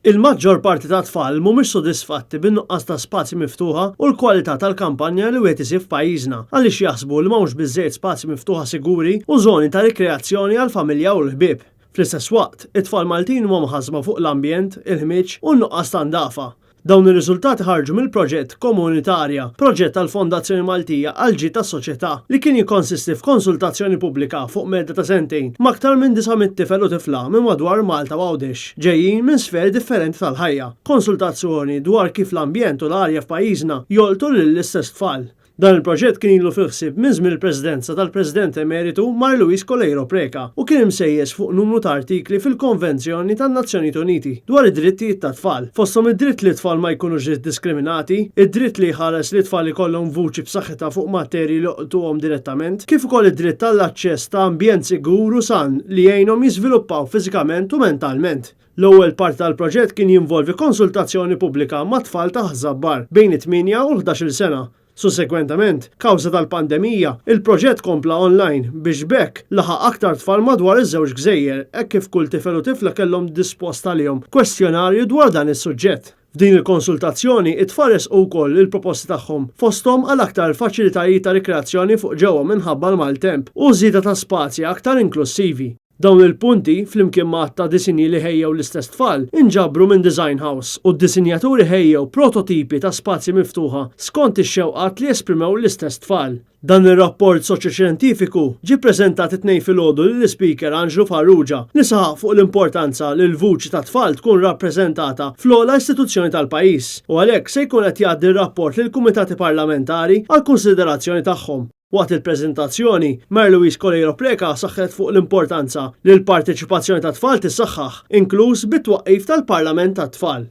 Il-maġġor parti ta' tfal mhumiex sodisfatti bin-nuqqas ta' spazji miftuħa u l-kwalità tal-kampanja li wieħed isir f'pajjiżna għaliex jaħsbu li m'hawnx biżżejjed spazji miftuħa siguri u żoni ta' rikreazzjoni għall-familja u l-ħbieb. Fl-istess waqt, it-tfal Maltin huma mħassba fuq l-ambjent, il-ħmiġ u n-nuqqas ta' ndafa. Dawn ir-riżultati ħarġu mill-proġett Komunitarja, proġett tal-Fondazzjoni Maltija għal ġid tas-soċjetà li kien jikkonsisti f'konsultazzjoni pubblika fuq medda ta' sentejn m'aktar minn 900 tifel u tifla minn madwar Malta u Għawdex, ġejjin minn sferi differenti tal-ħajja. Konsultazzjoni dwar kif l-ambjent u l-arja f'pajjiżna joltu lill-istess tfal. Dan il-proġett kien ilu fil-ħsieb minn żmien il-Presidenza tal-President Emeritu Mar-Luis Coleiro Preca u kien imsejjes fuq numru ta' artikli fil-Konvenzjoni tan-Nazzjonijiet Uniti dwar id-drittijiet tat-tfal. Fosthom id-dritt li t-tfal ma jkunux diskriminati, id-dritt li jħares li t-tfal ikollhom vuċi b'saħħitha fuq matterji li joqtuhom direttament, kif ukoll id-dritt tal-aċċess ta' ambjent sigur u san li jgħinhom jiżviluppaw fiżikament u mentalment. L-ewwel parti tal-proġett kien jinvolvi konsultazzjoni pubblika ma' tfal ta' ħżabbar bejn 8 u 11-il sena. Sussekwentament, kawża tal-pandemija, il-proġett kompla online biex bekk laħaq aktar tfal madwar iż-żewġ gżejjer hekk kif kull tifel u tifla kellhom dispost għalihom kwestjonarju dwar dan is-suġġett. F'din il-konsultazzjoni it-tfal resqu wkoll il-proposti tagħhom fosthom għal aktar faċilitajiet ta' rikreazzjoni fuq ġewwa minħabba l-maltemp u żieda ta' spazji aktar inklusivi. Dawn il-punti, flimkien ma' ta' disinji li ħejjew l-istess tfal, inġabru minn Design House u d-disinjaturi ħejjew prototipi ta' spazji miftuħa skont ix-xewqat li esprimew l-istess tfal. Dan ir-rapport soċjoxjentifiku ġie ppreżentat it-tnejn filgħodu lill-Speaker Anġlu Farrugia li saħaq fuq l-importanza li l-vuċi ta' tfal tkun rappreżentata fl-ogħla istituzzjoni tal-pajjiż u għalhekk se jkun qed jgħaddi r-rapport lill-kumitati parlamentari għal konsiderazzjoni tagħhom. Waqt il-preżentazzjoni, Mar-Luis Coleiro Preca saħħet fuq l-importanza li l-parteċipazzjoni tat-tfal tissaħħaħ, inkluż bit-twaqqif tal-Parlament tat-tfal.